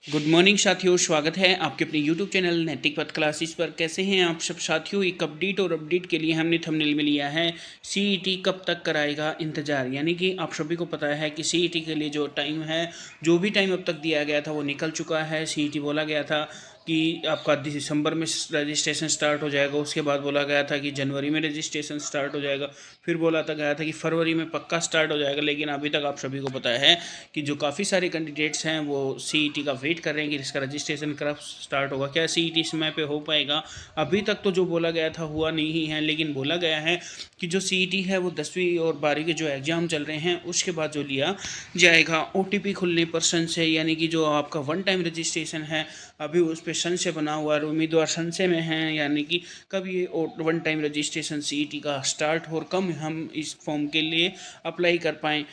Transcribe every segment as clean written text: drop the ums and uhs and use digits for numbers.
Good morning साथियों, स्वागत है आपके अपने यूट्यूब चैनल नैतिक पथ क्लासेस पर। कैसे हैं आप सब साथियों। एक अपडेट के लिए हमने थंबनेल में लिया है सीईटी कब तक कराएगा इंतज़ार। यानी कि आप सभी को पता है कि सीईटी के लिए जो टाइम है, जो भी टाइम अब तक दिया गया था वो निकल चुका है। सीईटी बोला गया था कि आपका दिसंबर में रजिस्ट्रेशन स्टार्ट हो जाएगा, उसके बाद बोला गया था कि जनवरी में रजिस्ट्रेशन स्टार्ट हो जाएगा, फिर बोला था गया था कि फरवरी में पक्का स्टार्ट हो जाएगा। लेकिन अभी तक आप सभी को पता है कि जो काफ़ी सारे कैंडिडेट्स हैं वो सीईटी का वेट कर रहे हैं कि इसका रजिस्ट्रेशन कब स्टार्ट होगा, क्या सीईटी समय पे हो पाएगा। अभी तक तो जो बोला गया था हुआ नहीं है, लेकिन बोला गया है कि जो सीईटी है वो 10वीं और 12वीं के जो एग्ज़ाम चल रहे हैं उसके बाद जो लिया जाएगा ओटीपी खुलने पर संशय, यानी कि जो आपका वन टाइम रजिस्ट्रेशन है अभी उस पर संशय बना हुआ है, उम्मीदवार संशय में हैं। यानी कि कब ये वन टाइम रजिस्ट्रेशन सीईटी का स्टार्ट हो और कब हम इस फॉर्म के लिए अप्लाई कर पाएँ।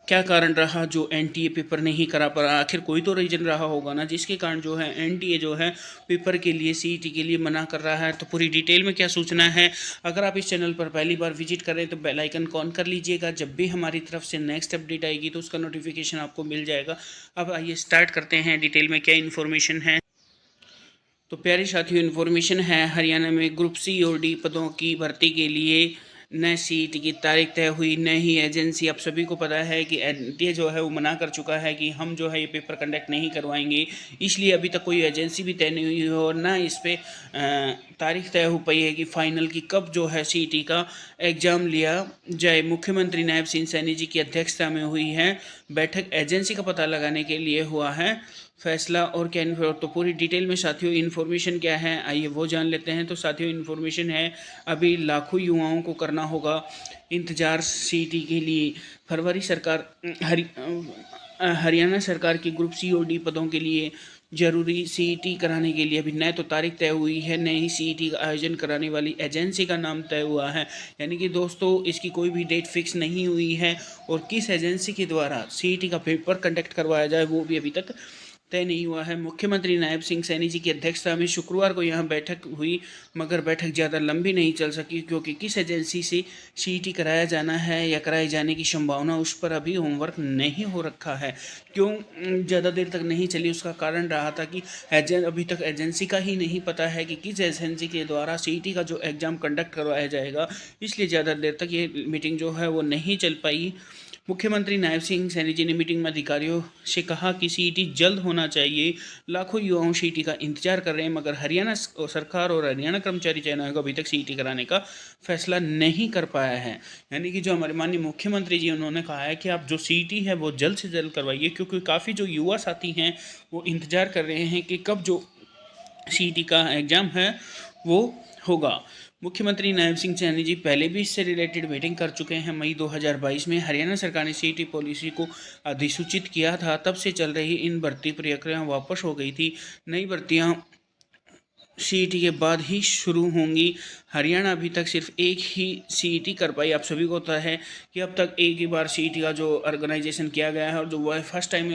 क्या कारण रहा जो एनटीए पेपर नहीं करा पा रहा। आखिर कोई तो रीजन रहा होगा ना जिसके कारण जो है एनटीए जो है पेपर के लिए सीईटी के लिए मना कर रहा है। तो पूरी डिटेल में क्या सूचना है, अगर आप इस चैनल पर पहली बार विजिट करें तो बेल आइकन ऑन कर लीजिएगा। जब भी हमारी तरफ से नेक्स्ट अपडेट आएगी तो उसका नोटिफिकेशन आपको मिल जाएगा। अब आइए स्टार्ट करते हैं डिटेल में क्या इन्फॉर्मेशन है। तो प्यारे साथियों, इन्फॉर्मेशन है हरियाणा में ग्रुप सी और डी पदों की भर्ती के लिए नए सीट की तारीख तय हुई। नई ही एजेंसी, आप सभी को पता है कि एनटीए जो है वो मना कर चुका है कि हम जो है ये पेपर कंडक्ट नहीं करवाएंगे, इसलिए अभी तक कोई एजेंसी भी तय नहीं हुई है और ना इस पर तारीख तय हो पाई है कि फाइनल की कब जो है सीईटी का एग्ज़ाम लिया जाए। मुख्यमंत्री नायब सिंह सैनी जी की अध्यक्षता में हुई है बैठक, एजेंसी का पता लगाने के लिए हुआ है फैसला। और क्या तो पूरी डिटेल में साथियों इन्फॉर्मेशन क्या है आइए वो जान लेते हैं। तो साथियों इन्फॉर्मेशन है अभी लाखों युवाओं को करना होगा इंतज़ार सीईटी के लिए। फरवरी सरकार हरियाणा सरकार की ग्रुप सी और डी पदों के लिए जरूरी सीईटी कराने के लिए अभी नए तो तारीख तय हुई है, नई सीईटी का आयोजन कराने वाली एजेंसी का नाम तय हुआ है। यानी कि दोस्तों इसकी कोई भी डेट फिक्स नहीं हुई है और किस एजेंसी के द्वारा सीईटी का पेपर कंडक्ट करवाया जाए वो भी अभी तक तय नहीं हुआ है। मुख्यमंत्री नायब सिंह सैनी जी की अध्यक्षता में शुक्रवार को यहाँ बैठक हुई, मगर बैठक ज़्यादा लंबी नहीं चल सकी क्योंकि किस एजेंसी से सीईटी कराया जाना है या कराए जाने की संभावना उस पर अभी होमवर्क नहीं हो रखा है। क्यों ज़्यादा देर तक नहीं चली, उसका कारण रहा था कि अभी तक एजेंसी का ही नहीं पता है कि किस एजेंसी के द्वारा सीईटी का जो एग्ज़ाम कंडक्ट करवाया जाएगा, इसलिए ज़्यादा देर तक ये मीटिंग जो है वो नहीं चल पाई। मुख्यमंत्री नायब सिंह सैनी जी ने मीटिंग में अधिकारियों से कहा कि सीईटी जल्द होना चाहिए। लाखों युवाओं सीईटी का इंतजार कर रहे हैं, मगर हरियाणा सरकार और हरियाणा कर्मचारी चयन आयोग अभी तक सीईटी कराने का फैसला नहीं कर पाया है। यानी कि जो हमारे माननीय मुख्यमंत्री जी उन्होंने कहा है कि आप जो सीईटी है वो जल्द से जल्द करवाइए, क्योंकि काफ़ी जो युवा साथी हैं वो इंतजार कर रहे हैं कि कब जो सीईटी का एग्ज़ाम है वो होगा। मुख्यमंत्री नायब सिंह सैनी जी पहले भी इससे रिलेटेड मीटिंग कर चुके हैं। मई 2022 में हरियाणा सरकार ने सीईटी पॉलिसी को अधिसूचित किया था, तब से चल रही इन भर्ती प्रक्रिया वापस हो गई थी। नई भर्तियां सीईटी के बाद ही शुरू होंगी। हरियाणा अभी तक सिर्फ एक ही सीईटी कर पाई। आप सभी को पता है कि अब तक एक ही बार सीईटी का जो ऑर्गेनाइजेशन किया गया है और जो वह फर्स्ट टाइम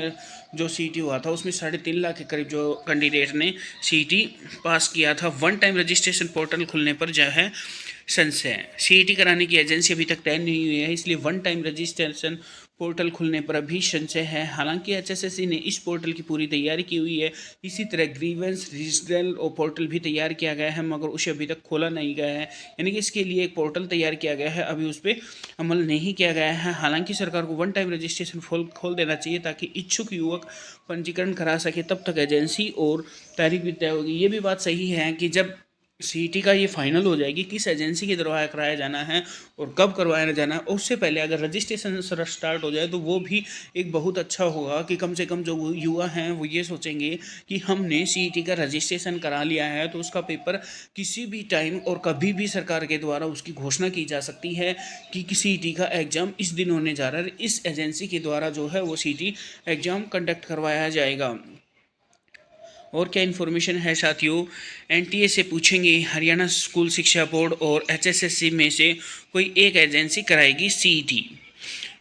जो सीईटी हुआ था उसमें 3.5 लाख के करीब जो कैंडिडेट ने सीईटी पास किया था। वन टाइम रजिस्ट्रेशन पोर्टल खुलने पर जो है संशय, सीईटी कराने की एजेंसी अभी तक तय नहीं हुई है, इसलिए वन टाइम रजिस्ट्रेशन पोर्टल खुलने पर अभी संशय है। हालांकि एचएसएससी ने इस पोर्टल की पूरी तैयारी की हुई है। इसी तरह ग्रीवेंस रजिस्ट्रल और पोर्टल भी तैयार किया गया है, मगर उसे अभी तक खोला नहीं गया है। यानी कि इसके लिए एक पोर्टल तैयार किया गया है, अभी उस पर अमल नहीं किया गया है। हालांकि सरकार को वन टाइम रजिस्ट्रेशन खोल देना चाहिए ताकि इच्छुक युवक पंजीकरण करा सके, तब तक एजेंसी और तारीख भी तय होगी। ये भी बात सही है कि जब सीईटी का ये फाइनल हो जाएगी किस एजेंसी के द्वारा कराया जाना है और कब करवाया जाना है, उससे पहले अगर रजिस्ट्रेशन स्टार्ट हो जाए तो वो भी एक बहुत अच्छा होगा कि कम से कम जो युवा हैं वो ये सोचेंगे कि हमने सीईटी का रजिस्ट्रेशन करा लिया है तो उसका पेपर किसी भी टाइम और कभी भी सरकार के द्वारा उसकी घोषणा की जा सकती है कि सीईटी का एग्ज़ाम इस दिन होने जा रहा है, इस एजेंसी के द्वारा जो है वो सीईटी एग्ज़ाम कंडक्ट करवाया जाएगा। और क्या इन्फॉर्मेशन है साथियों, एनटीए से पूछेंगे हरियाणा स्कूल शिक्षा बोर्ड और एचएसएससी में से कोई एक एजेंसी कराएगी सीईटी।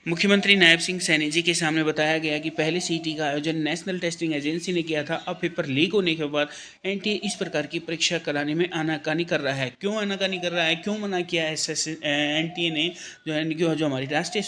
मुख्यमंत्री नायब सिंह सैनी जी के सामने बताया गया कि पहले सीईटी का आयोजन नेशनल टेस्टिंग एजेंसी ने किया था। अब पेपर लीक होने के बाद एनटीए इस प्रकार की परीक्षा कराने में आनाकानी कर रहा है। क्यों आनाकानी कर रहा है, क्यों मना किया है एनटीए ने, जो हमारी राष्ट्रीय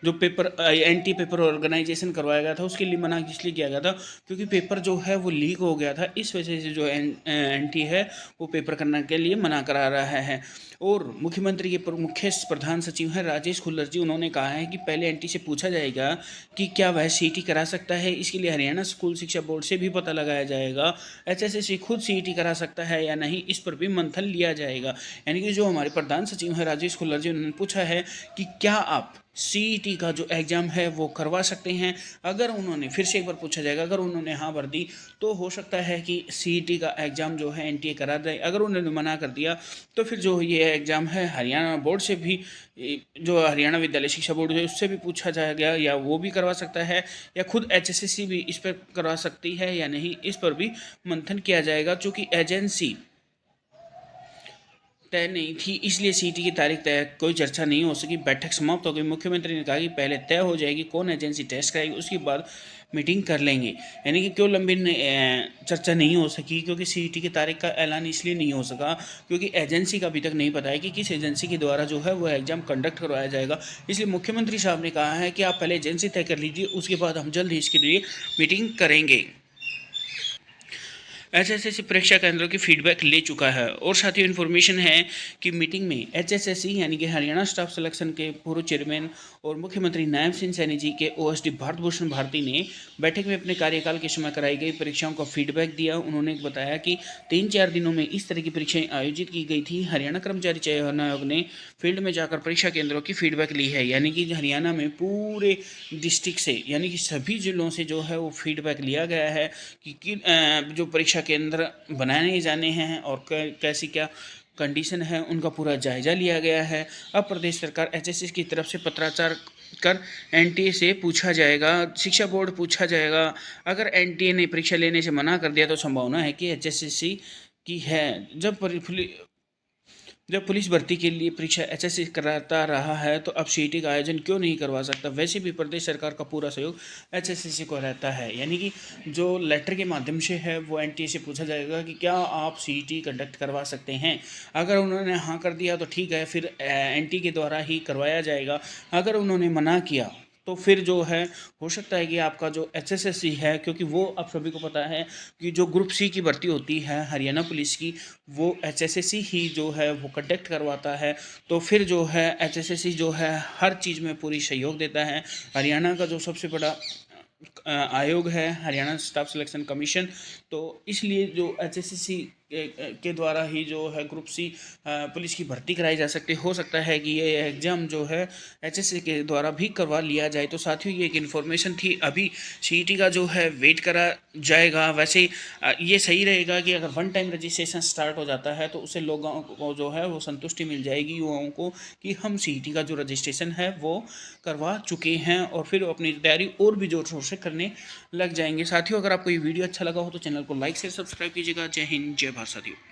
जो पेपर एंटी पेपर ऑर्गेनाइजेशन करवाया गया था उसके लिए मना इसलिए किया गया था क्योंकि पेपर जो है वो लीक हो गया था। इस वजह से जो एंटी है वो पेपर करने के लिए मना करा रहा है। और मुख्यमंत्री के मुख्य प्रधान सचिव हैं राजेश खुल्लर जी, उन्होंने कहा है कि पहले एंटी से पूछा जाएगा कि क्या वह सीईटी करा सकता है। इसके लिए हरियाणा स्कूल शिक्षा बोर्ड से भी पता लगाया जाएगा। एचएसएससी खुद सीईटी करा सकता है या नहीं, इस पर भी मंथन लिया जाएगा। यानी कि जो हमारे प्रधान सचिव हैं राजेश खुल्लर जी, उन्होंने पूछा है कि क्या आप सीईटी का जो एग्ज़ाम है वो करवा सकते हैं। अगर उन्होंने फिर से एक बार पूछा जाएगा, अगर उन्होंने हाँ भर दी तो हो सकता है कि सीईटी का एग्ज़ाम जो है एनटीए करा दे। अगर उन्होंने मना कर दिया तो फिर जो ये एग्ज़ाम है हरियाणा बोर्ड से भी, जो हरियाणा विद्यालय शिक्षा बोर्ड है उससे भी पूछा जाएगा, या वो भी करवा सकता है या खुद एचएसएससी भी इस पर करवा सकती है या नहीं, इस पर भी मंथन किया जाएगा। चूँकि एजेंसी तय नहीं थी इसलिए सीईटी की तारीख तय कोई चर्चा नहीं हो सकी। बैठक समाप्त हो गई। मुख्यमंत्री ने कहा कि पहले तय हो जाएगी कौन एजेंसी टेस्ट कराएगी, उसके बाद मीटिंग कर लेंगे। यानी कि क्यों लंबी चर्चा नहीं हो सकी, क्योंकि सीईटी की तारीख का ऐलान इसलिए नहीं हो सका क्योंकि एजेंसी का अभी तक नहीं पता है कि किस एजेंसी के द्वारा जो है वो एग्ज़ाम कंडक्ट करवाया जाएगा। इसलिए मुख्यमंत्री साहब ने कहा है कि आप पहले एजेंसी तय कर लीजिए, उसके बाद हम जल्द ही इसके लिए मीटिंग करेंगे। एचएसएससी परीक्षा केंद्रों की फीडबैक ले चुका है। और साथ ही इन्फॉर्मेशन है कि मीटिंग में एचएसएससी यानी कि हरियाणा स्टाफ सिलेक्शन के पूर्व चेयरमैन और मुख्यमंत्री नायब सिंह सैनी जी के ओएसडी भारत भूषण भारती ने बैठक में अपने कार्यकाल के समय कराई गई परीक्षाओं का फीडबैक दिया। उन्होंने बताया कि 3-4 दिनों में इस तरह की परीक्षाएं आयोजित की गई थी। हरियाणा कर्मचारी चयन आयोग ने फील्ड में जाकर परीक्षा केंद्रों की फीडबैक ली है। यानी कि हरियाणा में पूरे डिस्ट्रिक्ट से यानी कि सभी जिलों से जो है वो फीडबैक लिया गया है कि जो परीक्षा केंद्र बनाए जाने हैं और कैसी क्या कंडीशन है उनका पूरा जायजा लिया गया है। अब प्रदेश सरकार एचएसएस की तरफ से पत्राचार कर एनटीए से पूछा जाएगा, शिक्षा बोर्ड पूछा जाएगा। अगर एनटीए ने परीक्षा लेने से मना कर दिया तो संभावना है कि एचएसएससी की है। जब पुलिस भर्ती के लिए परीक्षा एचएससी कराता रहा है तो अब सीईटी का आयोजन क्यों नहीं करवा सकता। वैसे भी प्रदेश सरकार का पूरा सहयोग एचएससी को रहता है। यानी कि जो लेटर के माध्यम से है वो एनटीए से पूछा जाएगा कि क्या आप सीईटी कंडक्ट करवा सकते हैं। अगर उन्होंने हाँ कर दिया तो ठीक है, फिर एनटीए के द्वारा ही करवाया जाएगा। अगर उन्होंने मना किया तो फिर जो है हो सकता है कि आपका जो एचएसएससी है, क्योंकि वो आप सभी को पता है कि जो ग्रुप सी की भर्ती होती है हरियाणा पुलिस की, वो एचएसएससी ही जो है वो कंडक्ट करवाता है। तो फिर जो है एचएसएससी जो है हर चीज़ में पूरी सहयोग देता है। हरियाणा का जो सबसे बड़ा आयोग है हरियाणा स्टाफ सिलेक्शन कमीशन, तो इसलिए जो एचएसएससी के द्वारा ही जो है ग्रुप सी पुलिस की भर्ती कराई जा सकती हो सकता है कि ये एग्ज़ाम जो है एचएससी के द्वारा भी करवा लिया जाए। तो साथियों ये एक इन्फॉर्मेशन थी। अभी सीईटी का जो है वेट करा जाएगा। वैसे ये सही रहेगा कि अगर वन टाइम रजिस्ट्रेशन स्टार्ट हो जाता है तो उससे लोगों को जो है वो संतुष्टि मिल जाएगी युवाओं को कि हम सीईटी का जो रजिस्ट्रेशन है वो करवा चुके हैं और फिर अपनी तैयारी और भी जोर शोर से करने लग जाएंगे। साथियों अगर आपको ये वीडियो अच्छा लगा हो तो चैनल को लाइक से सब्सक्राइब कीजिएगा। जय हिंद, जय भारत साथियों।